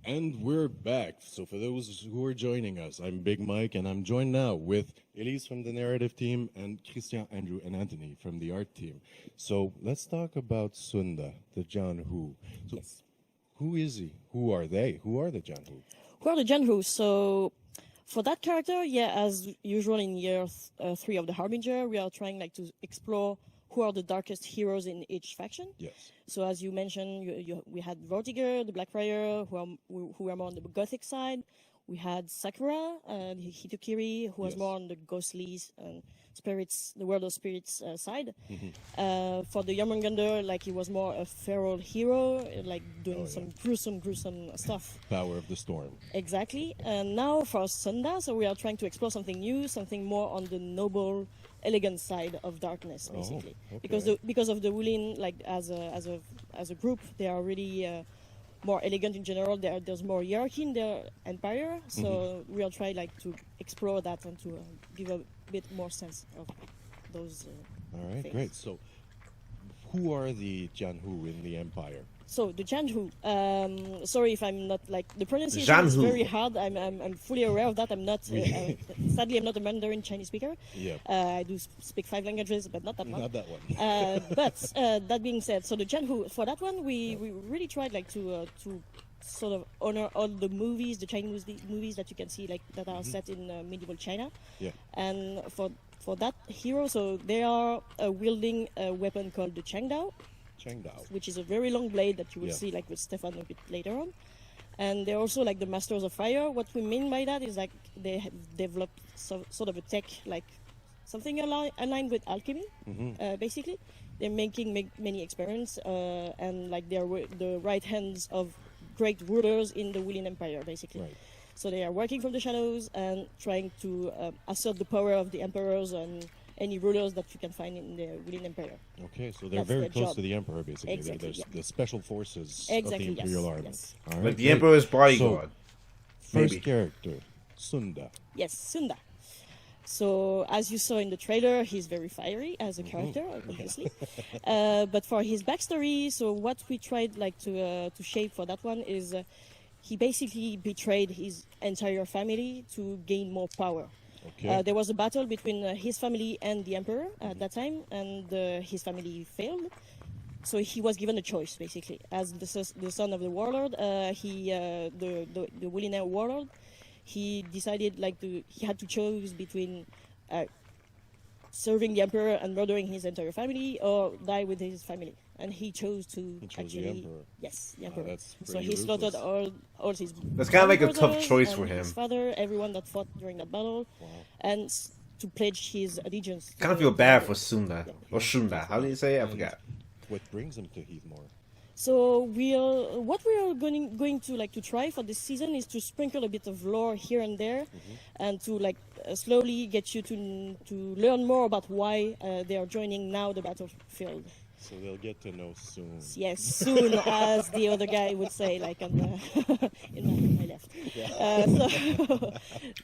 And we're back. So, for those who are joining us, I'm Big Mike, and I'm joined now with Elise from the narrative team and Christian, Andrew, and Anthony from the art team. So, let's talk about Sunda, the Zhanhu. So, Yes. who is he? Who are they? Who are the Zhanhu? Who are the Zhanhu? So, for that character, yeah, as usual in year 3 of the Harbinger, we are trying like to explore who are the darkest heroes in each faction. Yes. So, as you mentioned, we had Vortiger, the Blackfriar, who are more on the gothic side. We had Sakura, Hitokiri, who was Yes. more on the ghostly spirits, the world of spirits side. Mm-hmm. For the Jormungandr, like he was more a feral hero, like doing Oh, yeah. some gruesome stuff. Power of the Storm. Exactly. And now for Sunda, so we are trying to explore something new, something more on the noble, elegant side of darkness, basically. okay. Because of the Wulin, like as a group, they are really more elegant in general. There's more hierarchy in their empire, so we are trying like to explore that and to give a bit more sense of those. All right, things. great. So, who are the Zhanhu in the Empire? So the Zhanhu. Sorry if I'm not like the pronunciation is Zhanhu. very hard. I'm fully aware of that. I'm not. Sadly, I'm not a Mandarin Chinese speaker. Yeah. I do speak 5 languages, but not that one. Not that one. But that being said, so the Zhanhu for that one, we really tried like to sort of honor all the movies, the Chinese movies that you can see like that are set in medieval China. Yeah. And for that hero, so they are wielding a weapon called the Changdao, Changdao. which is a very long blade that you will Yeah. see like with Stefan a bit later on. And they're also like the masters of fire. What we mean by that is like they have developed sort of a tech like something aligned with alchemy, basically. They're making many experiments and like they're the right hands of great rulers in the Wulin Empire, basically. Right. So they are working from the shadows and trying to assert the power of the emperors and any rulers that you can find in the Wulin Empire. Okay, so they're That's very their close job. to the Emperor, basically. Exactly, They're yeah. the special forces Exactly, of the Imperial yes, Army. yes. All right, Like the great. Emperor's bodyguard. First maybe. character, Sunda. Yes, Sunda. So as you saw in the trailer, he's very fiery as a character, obviously. But for his backstory, so what we tried like to shape for that one is he basically betrayed his entire family to gain more power. Okay. There was a battle between his family and the emperor at that time, and his family failed. So he was given a choice, basically, as the son of the warlord. The Wulina warlord. He decided he had to choose between serving the emperor and murdering his entire family, or die with his family. And he chose to chose the emperor. Yes, the emperor. that's So pretty he slaughtered ruthless. all his. That's kinda like a brothers tough choice and for him. His father, everyone that fought during that battle, and to pledge his allegiance. Kind of feel bad for Sunda. Or Shunda. How do you say it? I And forgot. What brings him to Heathmore? So what we are going to like to try for this season is to sprinkle a bit of lore here and there, and to slowly get you to learn more about why they are joining now the battlefield. So they'll get to know soon. Yes, soon, as the other guy would say, like on the in my left. So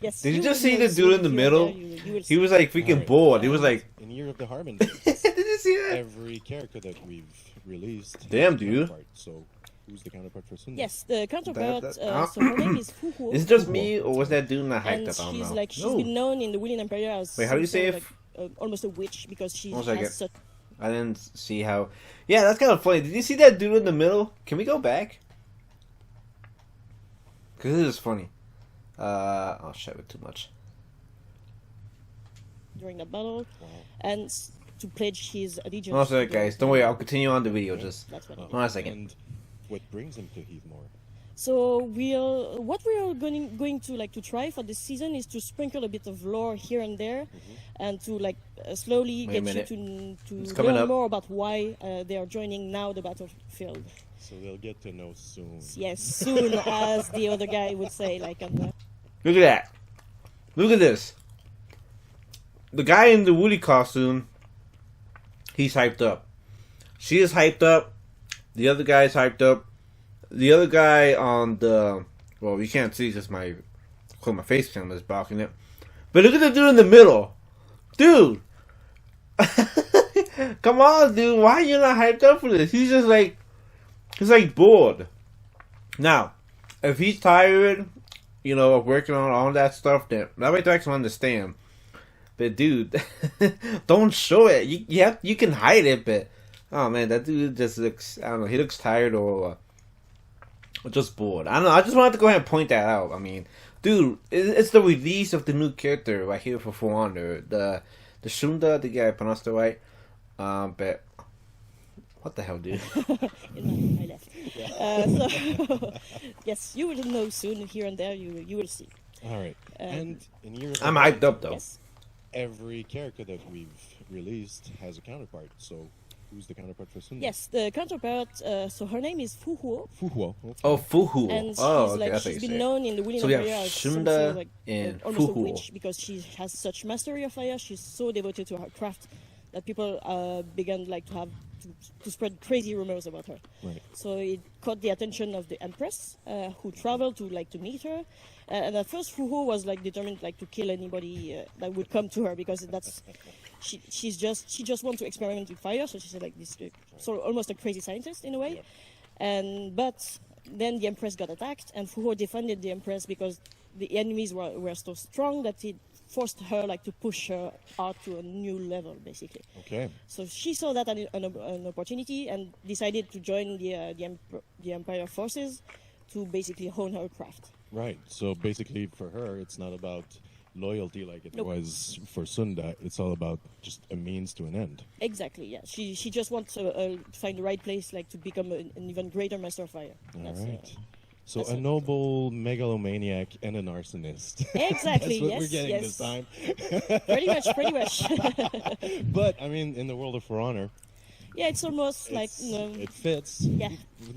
yes. Did you will just see know the dude soon in the here and middle? there, you will He see. was like freaking bored. He was like, In Year of the Harbinger, did you see that? every character that we've released. Damn, has a dude. counterpart. So who's the counterpart for Sunda? Yes, the counterpart. That- So her name is Huhu. Is it just me, or was that dude not hyped And up? I don't she's know. she's been known in the Wulin Empire as Wait, how do you some say sort of, almost a witch, because she One second. has such. I didn't see how. Yeah, that's kind of funny. Did you see that dude in the middle? Can we go back? Because this is funny. Oh shit, with too much. During the battle, Wow. and to pledge his allegiance. Oh, sorry, to the- guys. Don't worry. I'll continue on the video. Just That's what. hold on a second. And what brings him to Heathmore? So what we are going to like to try for this season is to sprinkle a bit of lore here and there, and to slowly Wait a get you minute. to It's coming learn up. more about why they are joining now the battlefield. So they'll get to know soon. Yes, soon, as the other guy would say, like on the. Look at that. Look at this. The guy in the Woody costume, he's hyped up. She is hyped up. The other guy is hyped up. The other guy on the... Well, you can't see because my face camera is blocking it. But look at the dude in the middle. Dude! Come on, dude. Why are you not hyped up for this? He's just like... He's like bored. Now, if he's tired, of working on all that stuff, then that way I can understand. But dude, don't show it. You can hide it, but oh man, that dude just looks. I don't know. He looks tired or just bored. I don't know. I just wanted to go ahead and point that out. I mean, dude, it's the release of the new character right here for For Honor. The Shunda, the guy pronounced it right. But what the hell, dude? In my left. So yes, you will know soon. Here and there, you will see. All right. And in years I'm ago, hyped up though. Yes. every character that we've released has a counterpart. So who's the counterpart for Sunda? Yes, the counterpart. So her name is Fu Huo. Fuhuo. Okay. Oh, Fuhu. And she's, Okay, that's she's what been you say. known in the Willing So we have Empire as some Shunda sort of and almost a Fuhuo. witch because she has such mastery of fire. She's so devoted to her craft that people began to spread crazy rumors about her. Right. So it caught the attention of the Empress, who traveled to meet her. And at first, Fuhu was determined to kill anybody that would come to her because she just wants to experiment with fire. So she's this sort of almost a crazy scientist in a way. Yeah. But then the Empress got attacked, and Fuhu defended the Empress because the enemies were so strong that it forced her to push her art to a new level, basically. Okay. So she saw that an opportunity and decided to join the Empire forces to basically hone her craft. Right. So basically, for her, it's not about loyalty like it Nope. was for Sunda. It's all about just a means to an end. Exactly, yeah. She just wants to find the right place to become an even greater master of fire. All right. So that's a it. noble megalomaniac and an arsonist. Exactly, That's what yes, we're getting yes. this time. Pretty much. But I mean, in the world of For Honor, Yeah, it's almost it fits. Yeah.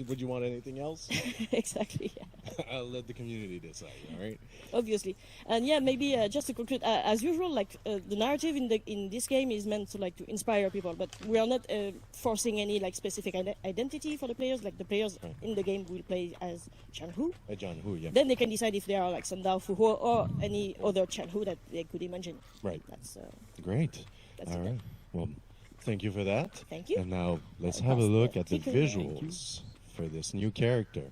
Would you want anything else? Exactly, yeah. I'll let the community decide. All right. Obviously. And yeah, maybe just to conclude, as usual, the narrative in this game is meant to inspire people, but we are not forcing any specific identity for the players. The players Right. in the game will play as Zhanhu. Zhanhu, yeah. Then they can decide if they are Sandao, Fuhuo, or any other Zhanhu that they could imagine. Right. That's Great. That's All it. right. Well, thank you for that. Thank you. And now let's I'll have a pass look the at the ticker. Thank visuals for this new character.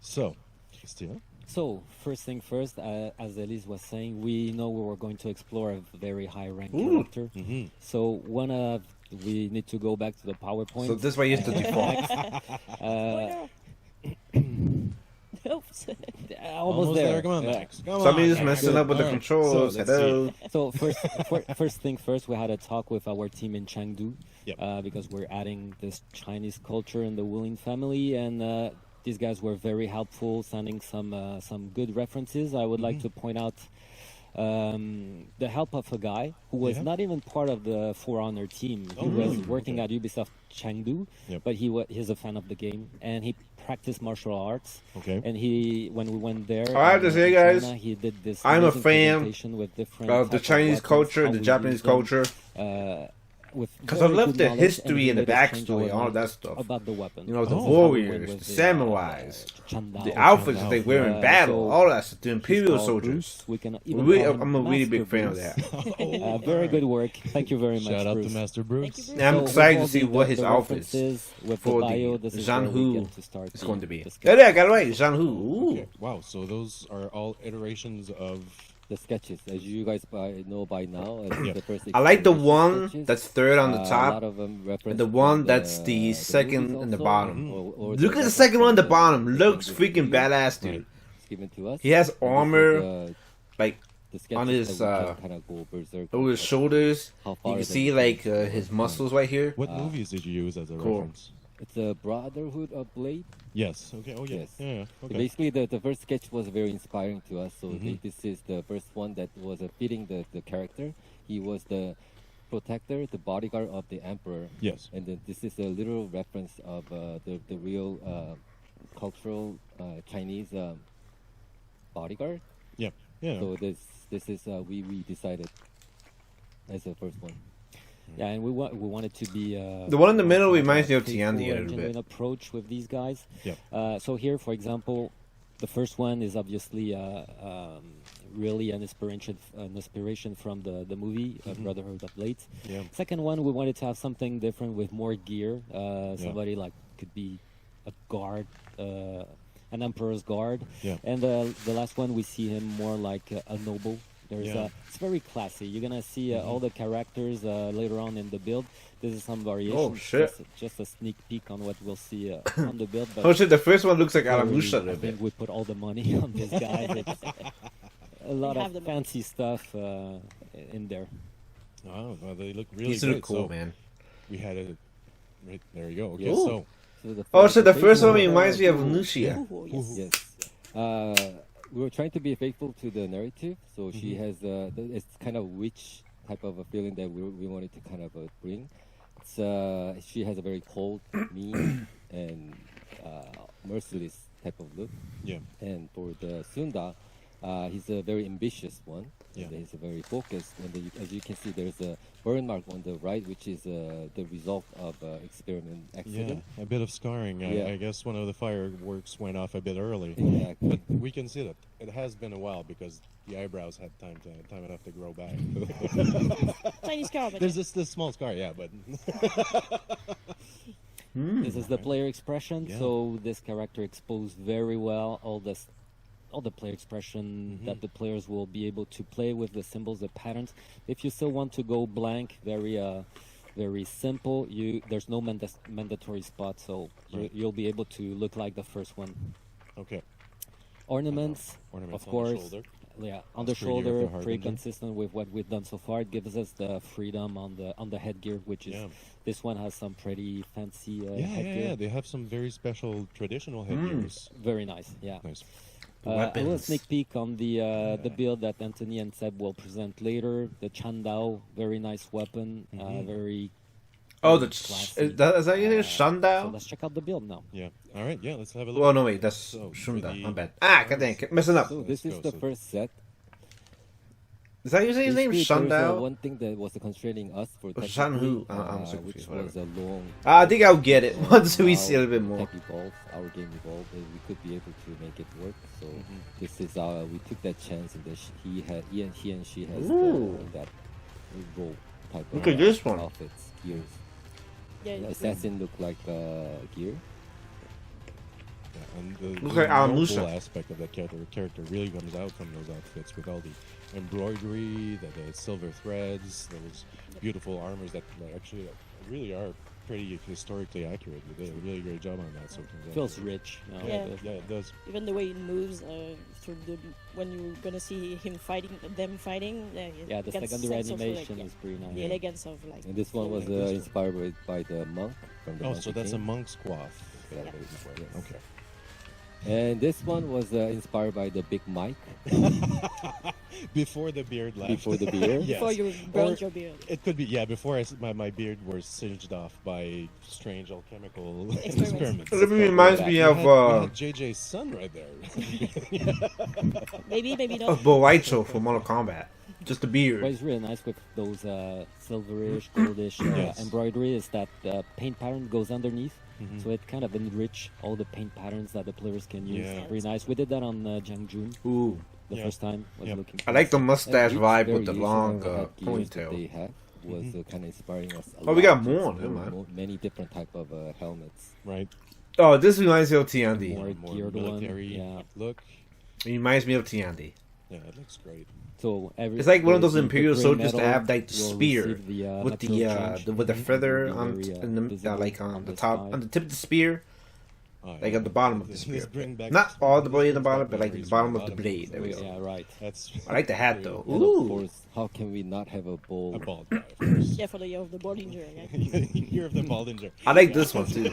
So, Christian. So, first thing first, as Elise was saying, we know we were going to explore a very high-ranked Ooh. character. Mhm. So, we need to go back to the PowerPoint. So this way used to default. Spoiler! Oops. Almost there. Come on, Yeah. Max. Come Somebody's on. messing Good. up with the All right. controls. So, let's Hello. So first thing first, we had a talk with our team in Chengdu Yep. because we're adding this Chinese culture in the Willing family, and these guys were very helpful, sending some good references. I would like to point out the help of a guy who was Yeah. not even part of the For Honor team. Oh, He really? was working Okay. at Ubisoft Chengdu, Yep. but he's a fan of the game, and he practiced martial arts. Okay. And when we went there, I have to say, in guys, China, he did this I'm a amazing fan presentation with different Of the type Chinese weapons, culture, how the we Japanese use them, culture. Because I love the history and the backstory, all that stuff. about the weapon. You know, the Oh. warriors, the samurais, the outfits that they wear in battle, all that stuff. The imperial soldiers. We can even Really, call him I'm a really Master big fan of Bruce. that. Very good work. Thank you very much, Shout out Bruce. to Master Bruce. Thank you, And I'm So excited with to see all what the his outfits references with for the bio, the this is where we Zhanhu get to start is the- going to be. the sketch. Yeah, I got it right. Zhanhu. Ooh. Okay. Wow. So those are all iterations of. The sketches, as you guys know by now. Yeah. The first I like the explanation one sketches. that's third on the A lot top. of them reference and the from one that's the second movies in the also, bottom. or Look the at the second one at the reference bottom. from Looks the freaking movie. badass, dude. Right. It's given to us. He has And this is armor, the like, sketches on his, that we can kind of go berserk over his with. shoulders. How You far can is see, it? like, his muscles right here. What movies did you use as a Cool. reference? It's a Brotherhood of Blade. Yes. Okay. Oh yeah. Yes. Yeah. So Okay. basically, the first sketch was very inspiring to us. So Mhm. this is the first one that was fitting the character. He was the protector, the bodyguard of the emperor. Yes. And then this is a literal reference of the real cultural Chinese bodyguard. Yeah. Yeah. So this is we decided as the first one. Yeah, and we wanted to be The one in the middle also reminds me of faithful Tiandi a and little genuine bit. approach with these guys. Yeah. So here, for example, the first one is obviously really an inspiration from the movie Brotherhood of Blade. Yeah. Second one, we wanted to have something different with more gear. Somebody like could be a guard, an emperor's guard. Yeah. And the last one we see him more like a noble. There's Yeah. it's very classy. You're gonna see all the characters later on in the build. This is some variations. Oh, shit. Just a sneak peek on what we'll see on the build. But Oh shit, the first one looks like very- Alamusha a I little bit. think we put all the money on this guy. It's a lot have of the fancy stuff in there. Oh, well, they look really These good. look cool, So man. we had a right there. You go. Okay, Ooh. so Oh shit, the first one faithful- reminds me of Nushia. Ooh, yes. Yes. We were trying to be faithful to the narrative, so she has it's kind of witch type of a feeling that we wanted to kind of bring. It's she has a very cold, mean, and merciless type of look. yeah, And for the Sunda, he's a very ambitious one. Yeah. And he's a very focused. And as you can see, there's a burn mark on the right, which is the result of experiment yeah, accident. a bit of scarring. Yeah. I guess one of the fireworks went off a bit early. Exactly. But we can see that it has been a while because the eyebrows had time enough to grow back. Tiny scar, but There's this small scar, yeah, but This is the player expression. Yeah. So this character exposed very well all the player expression that the players will be able to play with the symbols, the patterns. If you still want to go blank, very simple. There's no mandatory spot, so Right. you'll be able to look like the first one. okay. Ornaments, Ornaments of on the course. shoulder. Yeah, on the That's pretty shoulder, good, the pretty Harbinger. consistent with what we've done so far. It gives us the freedom on the headgear, which is Yeah. this one has some pretty fancy Yeah, headgear. yeah. They have some very special traditional headgears. Very nice. Yeah. Nice. A little Weapons. sneak peek on the build that Anthony and Seb will present later. The Chandao, very nice weapon, very. Oh, the classy. is that you say So Shandao? let's check out the build now. Yeah. All right. Yeah. Let's have a look. Oh no, wait, that's So, Shunda. for the- My bad. Ah, goddamn, messing up. So Let's this is go, the so- first set. Is that you say his name? Basically, there's, Shundao? one thing that was constraining us for Zhanhu. technically, I'm so which confused, was a long. I think I'll get it once we see a little bit more. Tech evolved, our game evolved, and we could be able to make it work. So this is we took that chance, and he and she has Ooh. that role type Look of at this one. outfits, gears. yeah, The it's assassin look like gear. Yeah, and the Look like noble Alamusha. aspect of that character really comes out from those outfits with all the embroidery, the silver threads, those beautiful armors that actually really are pretty historically accurate. You did a really great job on that. So Feels rich. You know, Yeah. Yeah, it does. even the way it moves through when you're gonna see him fighting, them fighting. Yeah, the secondary animation is pretty nice. the elegance of like. And this one was inspired by the monk from the Oh, Monkey so that's a King. monk's coif. Yeah. Okay. And this one was inspired by the Big Mike Before the beard left. before the beard. Yes. Before you burned your beard. It could be, yeah, before my beard was singed off by strange alchemical Experiments. experiments. It reminds me You of had JJ's son right there. Maybe not. of Boicho from Mortal Kombat. Just the What beard. is really nice with those silverish, goldish Yes. embroidery is that the paint pattern goes underneath. Mhm. So it kind of enrich all the paint patterns that the players can use. Yeah. Very nice. We did that on Zhanhu Ooh. the Yeah. first time. Was Yeah. looking I like the and mustache each vibe with the variation long of the headgears that ponytail. they have was kind of inspiring us. A Oh, we lot. got more, There's never mind. Many different type of helmets. Right. Oh, this reminds me of Tiandi. More geared one, military yeah. look. It reminds me of Tiandi. Yeah, it looks great. So It's like one of those the Imperial gray soldiers that metal have like the will spear receive the, with the natural change. with the feather Will be on very, in the visible like on the the top side. on the tip of the spear, Oh, like yeah. at the bottom of the This spear. bring back Not all the way in the back bottom, but like the memories bottom from of the blade. There we go. Yeah, right. That's I like the hat though. And of Ooh. course, how can we not have a bowl? a bald guy, of course. Yeah, for the year of the Bollinger. Yeah, Year of the Baldinger. I like this one too.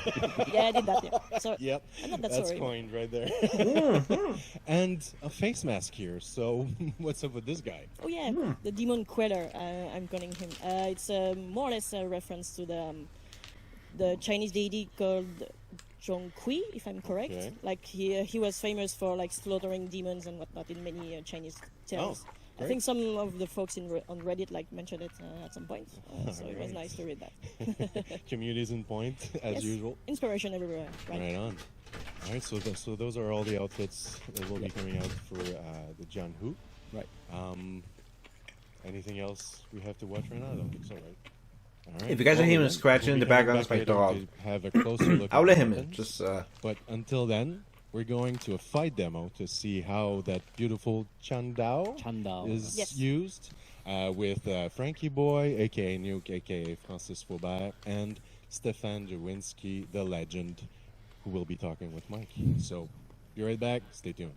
yeah, I did that. Yeah. So Yep, I'm not that that's sorry. coined right there. And a face mask here. So what's up with this guy? Oh yeah, the demon queller. I'm calling him. It's more or less a reference to the Chinese deity called Zhonghui, if I'm correct. Okay. Like he was famous for like slaughtering demons and whatnot in many Chinese tales. I great. think some of the folks on Reddit like mentioned it at some point, so it was Right. nice to read that. Communities in point, as Yes. usual. Inspiration everywhere, right? Right on. All right, so those are all the outfits that will be coming out for the Zhanhu. Right. Anything else we have to watch right now? I don't think so, right? All right. If you guys are Well, hearing then, scratching in we'll the be coming background, it's back my later dog. to have a closer look. I'll at let the him in. weapons. Just But until then, we're going to a fight demo to see how that beautiful Chandao is Yes. used with Frankie Boy, aka Nuke, aka Francis Faubert, and Stefan Jawinski, the legend, who will be talking with Mike. So, be right back. Stay tuned.